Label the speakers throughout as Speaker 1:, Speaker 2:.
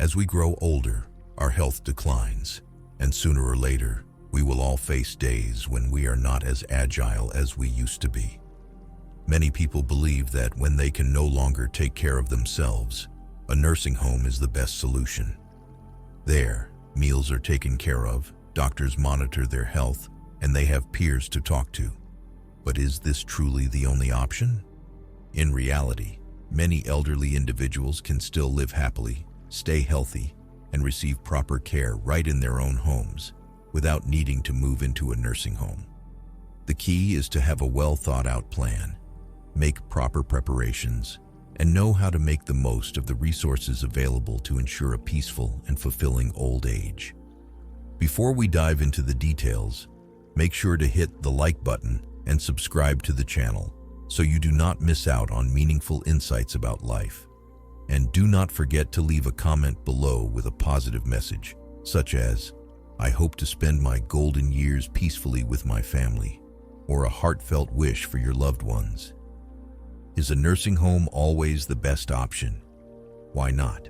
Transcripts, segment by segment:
Speaker 1: As we grow older, our health declines, and sooner or later, we will all face days when we are not as agile as we used to be. Many people believe that when they can no longer take care of themselves, a nursing home is the best solution. There, meals are taken care of, doctors monitor their health, and they have peers to talk to. But is this truly the only option? In reality, many elderly individuals can still live happily, stay healthy, and receive proper care right in their own homes, without needing to move into a nursing home. The key is to have a well-thought-out plan, make proper preparations, and know how to make the most of the resources available to ensure a peaceful and fulfilling old age. Before we dive into the details, make sure to hit the like button and subscribe to the channel so you do not miss out on meaningful insights about life. And do not forget to leave a comment below with a positive message, such as, "I hope to spend my golden years peacefully with my family," or a heartfelt wish for your loved ones. Is a nursing home always the best option? Why not?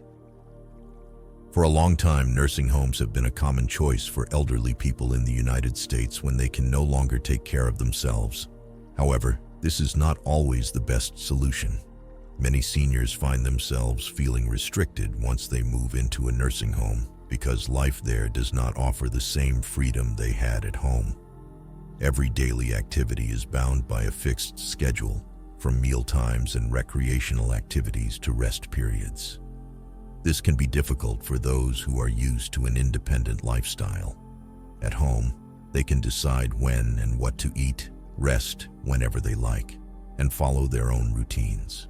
Speaker 1: For a long time, nursing homes have been a common choice for elderly people in the United States when they can no longer take care of themselves. However, this is not always the best solution. Many seniors find themselves feeling restricted once they move into a nursing home because life there does not offer the same freedom they had at home. Every daily activity is bound by a fixed schedule, from meal times and recreational activities to rest periods. This can be difficult for those who are used to an independent lifestyle. At home, they can decide when and what to eat, rest whenever they like, and follow their own routines.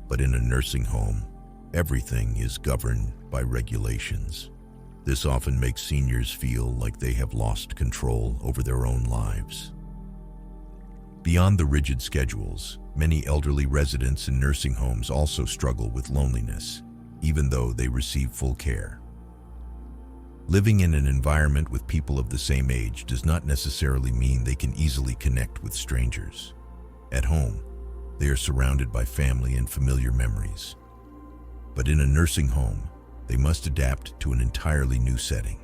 Speaker 1: But in a nursing home, everything is governed by regulations. This often makes seniors feel like they have lost control over their own lives. Beyond the rigid schedules, many elderly residents in nursing homes also struggle with loneliness, even though they receive full care. Living in an environment with people of the same age does not necessarily mean they can easily connect with strangers. At home, they are surrounded by family and familiar memories. But in a nursing home, they must adapt to an entirely new setting.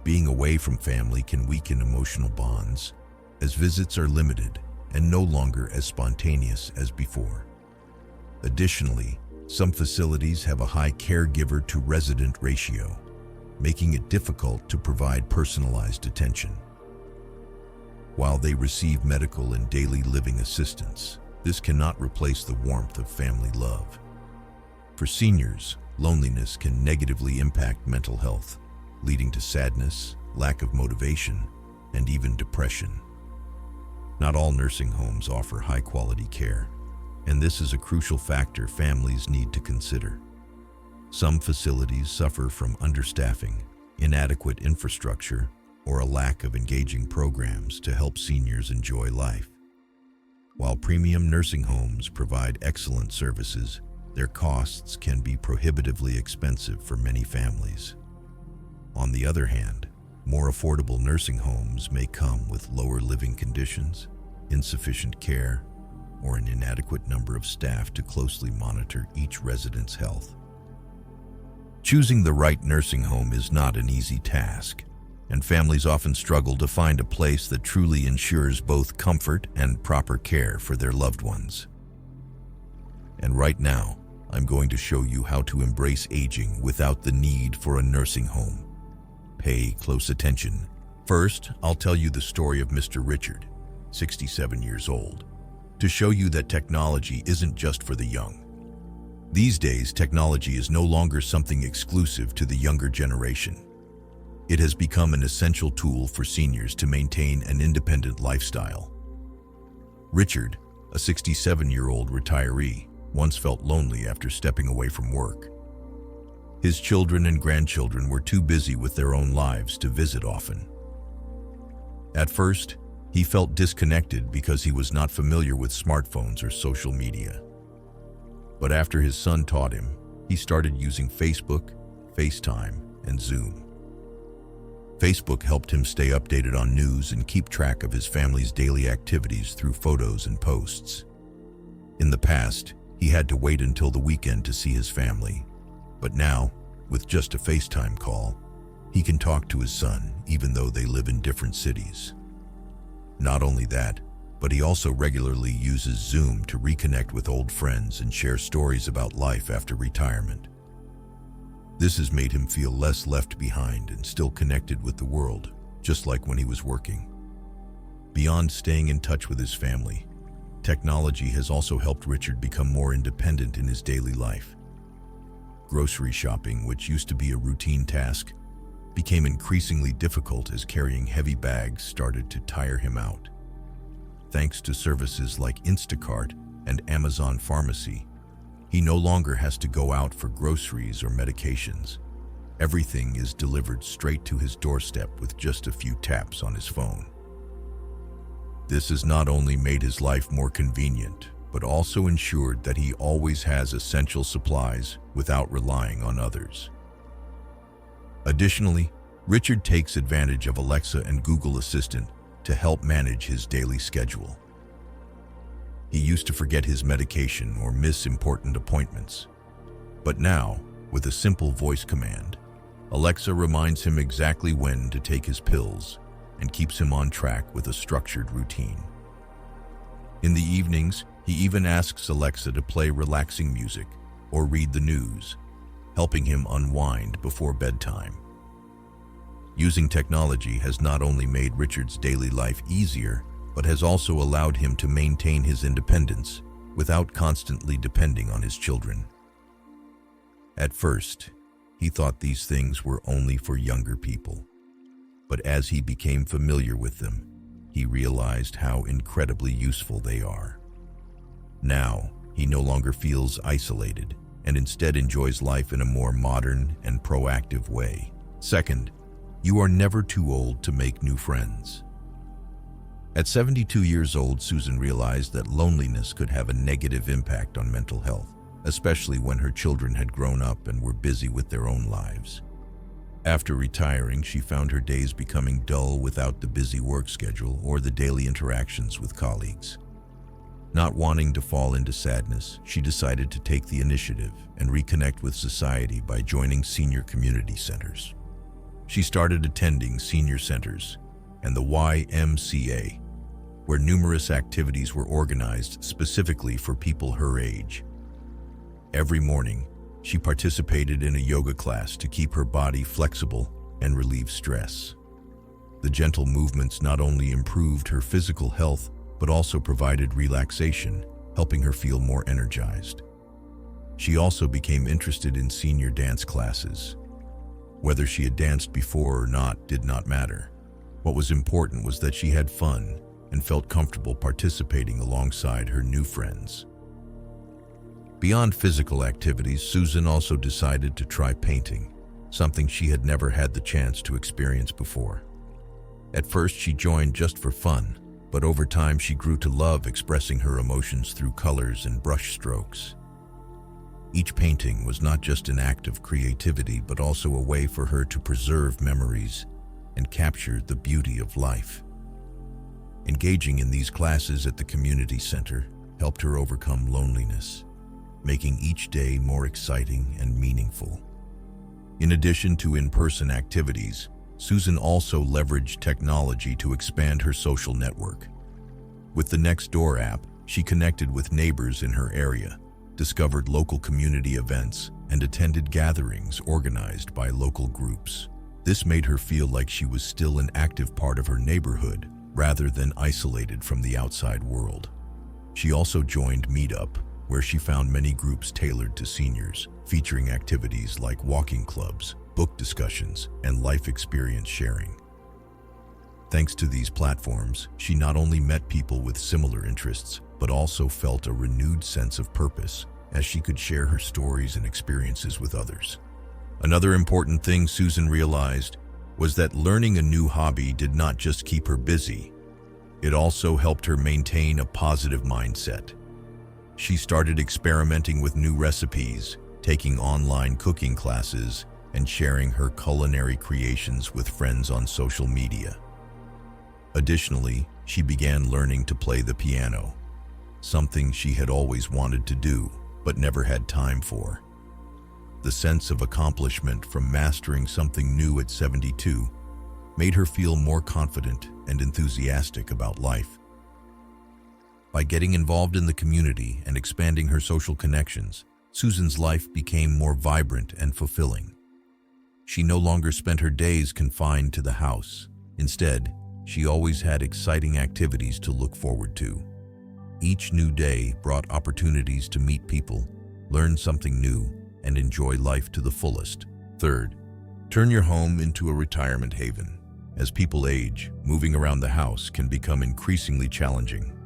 Speaker 1: Being away from family can weaken emotional bonds, as visits are limited and no longer as spontaneous as before. Additionally, some facilities have a high caregiver-to-resident ratio, making it difficult to provide personalized attention. While they receive medical and daily living assistance, this cannot replace the warmth of family love. For seniors, loneliness can negatively impact mental health, leading to sadness, lack of motivation, and even depression. Not all nursing homes offer high-quality care, and this is a crucial factor families need to consider. Some facilities suffer from understaffing, inadequate infrastructure, or a lack of engaging programs to help seniors enjoy life. While premium nursing homes provide excellent services, their costs can be prohibitively expensive for many families. On the other hand, more affordable nursing homes may come with lower living conditions, insufficient care, or an inadequate number of staff to closely monitor each resident's health. Choosing the right nursing home is not an easy task, and families often struggle to find a place that truly ensures both comfort and proper care for their loved ones. And right now, I'm going to show you how to embrace aging without the need for a nursing home. Pay close attention. First, I'll tell you the story of Mr. Richard, 67 years old, to show you that technology isn't just for the young. These days, technology is no longer something exclusive to the younger generation. It has become an essential tool for seniors to maintain an independent lifestyle. Richard, a 67-year-old retiree, once felt lonely after stepping away from work. His children and grandchildren were too busy with their own lives to visit often. At first, he felt disconnected because he was not familiar with smartphones or social media. But after his son taught him, he started using Facebook, FaceTime, and Zoom. Facebook helped him stay updated on news and keep track of his family's daily activities through photos and posts. In the past, he had to wait until the weekend to see his family, but now, With just a FaceTime call, he can talk to his son even though they live in different cities. Not only that, but he also regularly uses Zoom to reconnect with old friends and share stories about life after retirement. This has made him feel less left behind and still connected with the world, just like when he was working. Beyond staying in touch with his family, technology has also helped Richard become more independent in his daily life. Grocery shopping, which used to be a routine task, became increasingly difficult as carrying heavy bags started to tire him out. Thanks to services like Instacart and Amazon Pharmacy, he no longer has to go out for groceries or medications. Everything is delivered straight to his doorstep with just a few taps on his phone. This has not only made his life more convenient, but also ensured that he always has essential supplies without relying on others. Additionally, Richard takes advantage of Alexa and Google Assistant to help manage his daily schedule. He used to forget his medication or miss important appointments. But now, with a simple voice command, Alexa reminds him exactly when to take his pills and keeps him on track with a structured routine. In the evenings, he even asks Alexa to play relaxing music or read the news, helping him unwind before bedtime. Using technology has not only made Richard's daily life easier, but has also allowed him to maintain his independence without constantly depending on his children. At first, he thought these things were only for younger people. But as he became familiar with them, he realized how incredibly useful they are. Now, he no longer feels isolated and instead enjoys life in a more modern and proactive way. Second, you are never too old to make new friends. At 72 years old, Susan realized that loneliness could have a negative impact on mental health, especially when her children had grown up and were busy with their own lives. After retiring, she found her days becoming dull without the busy work schedule or the daily interactions with colleagues. Not wanting to fall into sadness, she decided to take the initiative and reconnect with society by joining senior community centers. She started attending senior centers and the YMCA, where numerous activities were organized specifically for people her age. Every morning, she participated in a yoga class to keep her body flexible and relieve stress. The gentle movements not only improved her physical health, but also provided relaxation, helping her feel more energized. She also became interested in senior dance classes. Whether she had danced before or not did not matter. What was important was that she had fun and felt comfortable participating alongside her new friends. Beyond physical activities, Susan also decided to try painting, something she had never had the chance to experience before. At first, she joined just for fun, but over time she grew to love expressing her emotions through colors and brush strokes. Each painting was not just an act of creativity, but also a way for her to preserve memories and capture the beauty of life. Engaging in these classes at the community center helped her overcome loneliness, making each day more exciting and meaningful. In addition to in-person activities, Susan also leveraged technology to expand her social network. With the Nextdoor app, she connected with neighbors in her area, discovered local community events, and attended gatherings organized by local groups. This made her feel like she was still an active part of her neighborhood, rather than isolated from the outside world. She also joined Meetup, where she found many groups tailored to seniors, featuring activities like walking clubs, book discussions, and life experience sharing. Thanks to these platforms, she not only met people with similar interests, but also felt a renewed sense of purpose as she could share her stories and experiences with others. Another important thing Susan realized was that learning a new hobby did not just keep her busy, it also helped her maintain a positive mindset. She started experimenting with new recipes, taking online cooking classes, and sharing her culinary creations with friends on social media. Additionally, she began learning to play the piano, something she had always wanted to do, but never had time for. The sense of accomplishment from mastering something new at 72 made her feel more confident and enthusiastic about life. By getting involved in the community and expanding her social connections, Susan's life became more vibrant and fulfilling. She no longer spent her days confined to the house. Instead, she always had exciting activities to look forward to. Each new day brought opportunities to meet people, learn something new, and enjoy life to the fullest. Third, turn your home into a retirement haven. As people age, moving around the house can become increasingly challenging.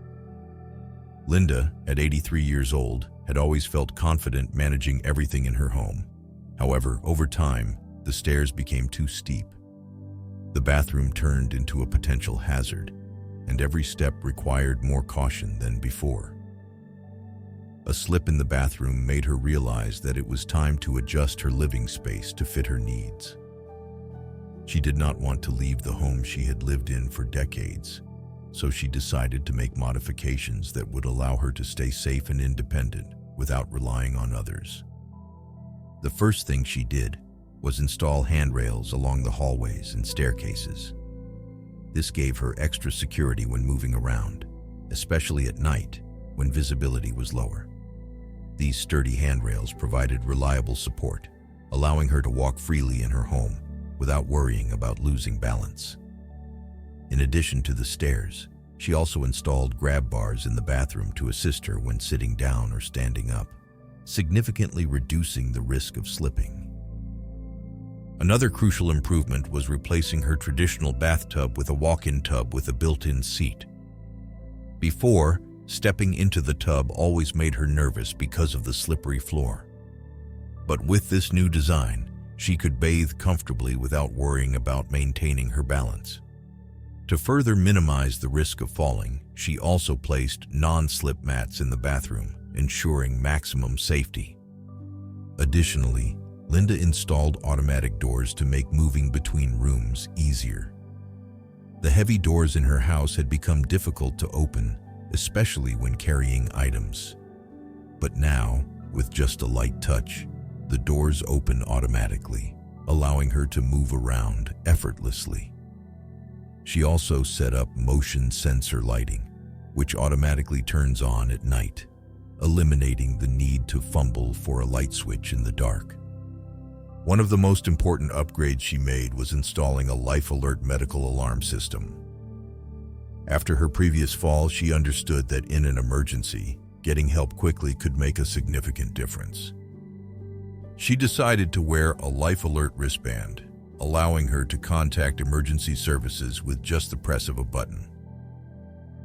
Speaker 1: Linda, at 83 years old, had always felt confident managing everything in her home. However, over time, the stairs became too steep. The bathroom turned into a potential hazard, and every step required more caution than before. A slip in the bathroom made her realize that it was time to adjust her living space to fit her needs. She did not want to leave the home she had lived in for decades, so she decided to make modifications that would allow her to stay safe and independent without relying on others. The first thing she did was install handrails along the hallways and staircases. This gave her extra security when moving around, especially at night when visibility was lower. These sturdy handrails provided reliable support, allowing her to walk freely in her home without worrying about losing balance. In addition to the stairs, she also installed grab bars in the bathroom to assist her when sitting down or standing up, significantly reducing the risk of slipping. Another crucial improvement was replacing her traditional bathtub with a walk-in tub with a built-in seat. Before, stepping into the tub always made her nervous because of the slippery floor. But with this new design, she could bathe comfortably without worrying about maintaining her balance. To further minimize the risk of falling, she also placed non-slip mats in the bathroom, ensuring maximum safety. Additionally, Linda installed automatic doors to make moving between rooms easier. The heavy doors in her house had become difficult to open, especially when carrying items. But now, with just a light touch, the doors open automatically, allowing her to move around effortlessly. She also set up motion sensor lighting, which automatically turns on at night, eliminating the need to fumble for a light switch in the dark. One of the most important upgrades she made was installing a life alert medical alarm system. After her previous fall, she understood that in an emergency, getting help quickly could make a significant difference. She decided to wear a life alert wristband, allowing her to contact emergency services with just the press of a button.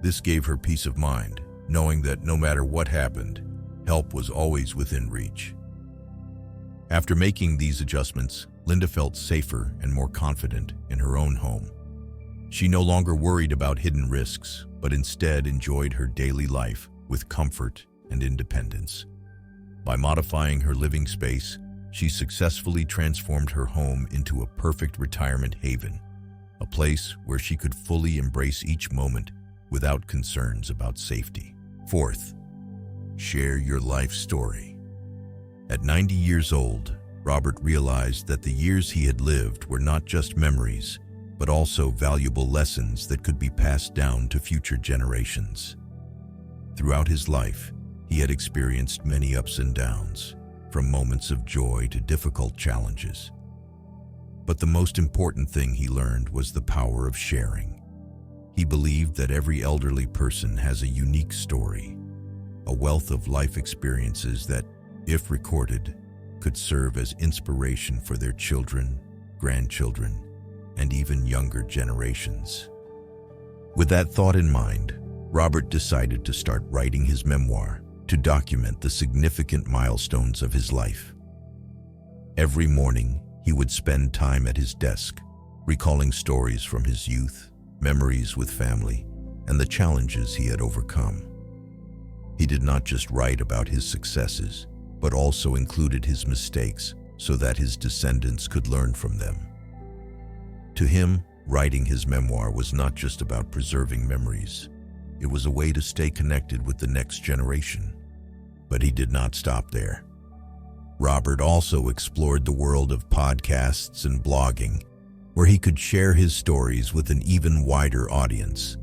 Speaker 1: This gave her peace of mind, knowing that no matter what happened, help was always within reach. After making these adjustments, Linda felt safer and more confident in her own home. She no longer worried about hidden risks, but instead enjoyed her daily life with comfort and independence. By modifying her living space, she successfully transformed her home into a perfect retirement haven, a place where she could fully embrace each moment without concerns about safety. Fourth, share your life story. At 90 years old, Robert realized that the years he had lived were not just memories, but also valuable lessons that could be passed down to future generations. Throughout his life, he had experienced many ups and downs, from moments of joy to difficult challenges. But the most important thing he learned was the power of sharing. He believed that every elderly person has a unique story, a wealth of life experiences that, if recorded, could serve as inspiration for their children, grandchildren, and even younger generations. With that thought in mind, Robert decided to start writing his memoir to document the significant milestones of his life. Every morning, he would spend time at his desk, recalling stories from his youth, memories with family, and the challenges he had overcome. He did not just write about his successes, but also included his mistakes so that his descendants could learn from them. To him, writing his memoir was not just about preserving memories. It was a way to stay connected with the next generation. But he did not stop there. Robert also explored the world of podcasts and blogging, where he could share his stories with an even wider audience.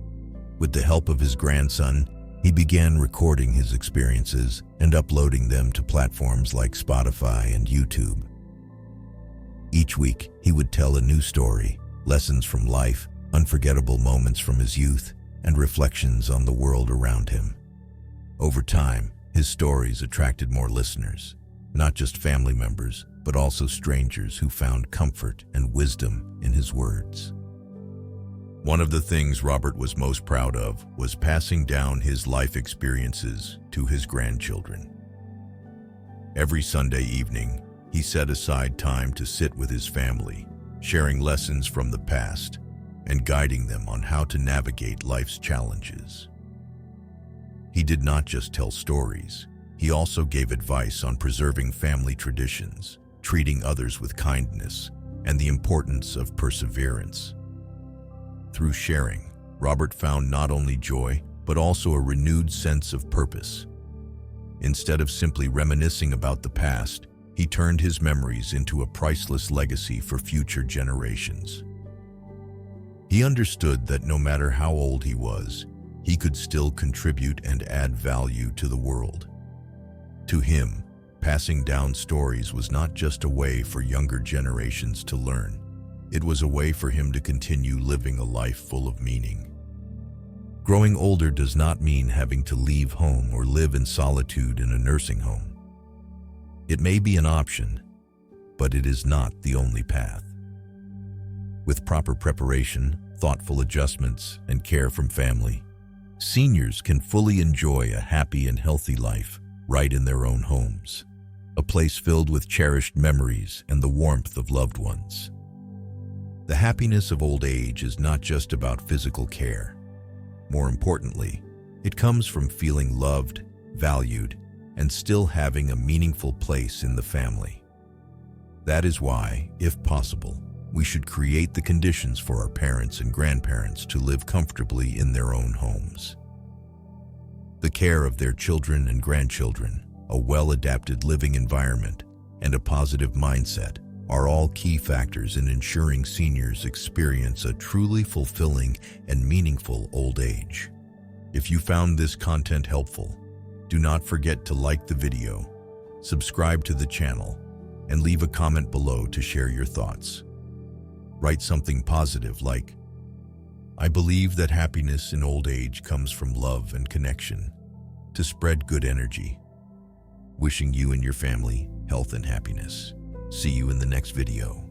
Speaker 1: With the help of his grandson, he began recording his experiences and uploading them to platforms like Spotify and YouTube. Each week, he would tell a new story, lessons from life, unforgettable moments from his youth, and reflections on the world around him. Over time, his stories attracted more listeners, not just family members, but also strangers who found comfort and wisdom in his words. One of the things Robert was most proud of was passing down his life experiences to his grandchildren. Every Sunday evening, he set aside time to sit with his family, sharing lessons from the past and guiding them on how to navigate life's challenges. He did not just tell stories, he also gave advice on preserving family traditions, treating others with kindness, and the importance of perseverance. Through sharing, Robert found not only joy, but also a renewed sense of purpose. Instead of simply reminiscing about the past, he turned his memories into a priceless legacy for future generations. He understood that no matter how old he was, he could still contribute and add value to the world. To him, passing down stories was not just a way for younger generations to learn. It was a way for him to continue living a life full of meaning. Growing older does not mean having to leave home or live in solitude in a nursing home. It may be an option, but it is not the only path. With proper preparation, thoughtful adjustments, and care from family, seniors can fully enjoy a happy and healthy life right in their own homes, a place filled with cherished memories and the warmth of loved ones. The happiness of old age is not just about physical care. More importantly, it comes from feeling loved, valued, and still having a meaningful place in the family. That is why, if possible, we should create the conditions for our parents and grandparents to live comfortably in their own homes. The care of their children and grandchildren, a well-adapted living environment, and a positive mindset are all key factors in ensuring seniors experience a truly fulfilling and meaningful old age. If you found this content helpful, do not forget to like the video, subscribe to the channel, and leave a comment below to share your thoughts. Write something positive like, "I believe that happiness in old age comes from love and connection," to spread good energy. Wishing you and your family health and happiness. See you in the next video.